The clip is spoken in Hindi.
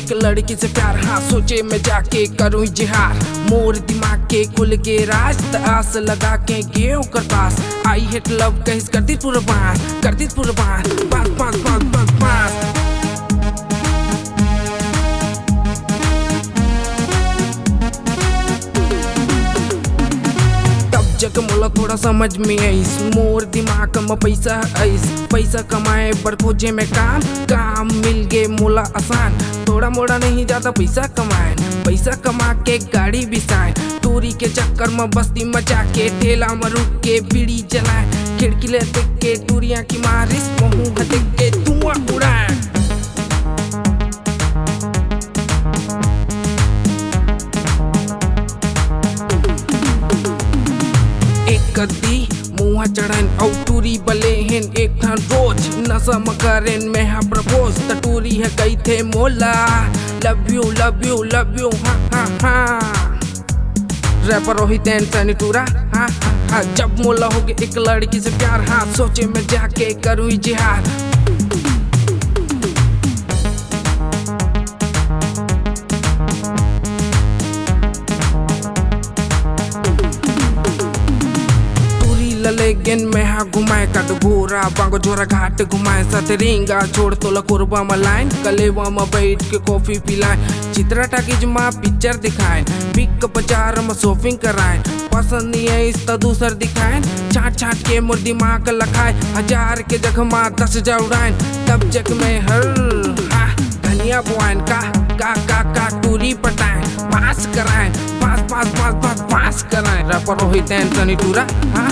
एक लड़की से प्यार, हाँ सोचे मैं जाके करूँ इजहार। मोर दिमाग के खुल के राज त आस लगा के गेहूं कर पास। आई हेट लव कहिस कर दी कुर्बान, कर दी कुर्बान, पास पास पास पास पास। जग मोला थोड़ा समझ में आइस, मोर दिमाग में पैसा आइस। पैसा कमाए पर खोजे में काम, काम मिल गए मोला आसान। थोड़ा मोड़ा नहीं ज्यादा पैसा कमाए, पैसा कमा के गाड़ी बिसाए। टूरी के चक्कर में बस्ती मचा के ठेला में रुक के बीड़ी जलाए। खिड़की ले देख के टूरिया की मारिस, मुँह देख के धुआं उड़ाए। कदी मुँह चढ़न औ टूरी बले हेन एक ठन रोज। नशा मकरेन में हा प्रपोज त टूरी है कही थे मोला love you love you love you, हाँ हाँ हाँ। रैपर रोहित एंड सनी टूरा, हाँ हाँ हाँ। जब मोला हो गया एक लड़की से प्यार, हाँ सोचे मैं जाके करूँ इजहार। लेकिन मैं हाँ घुमाए कट घोरा बांगो झोरा घाट घुमाए। सतरिंगा छोड़ तोला कोरबा में लाइन, कलेवा में बैठ के कॉफी पिलाए। चित्रा टाकीज में पिक्चर दिखाए, बिग बाजार में शॉपिंग कराए। पसंद नहीं है इस तो दूसर दिखाए, छाट छाट के मोर दिमाग लखाए। 1000 के जगह में 10,000 उड़ाए, तब जग में हर हाँ धनिया बुआन का टूरी पटाए। पास कराए, पास पास पास पास पास कराए। रैपर रोहित एंड सनी टूरा, हाँ।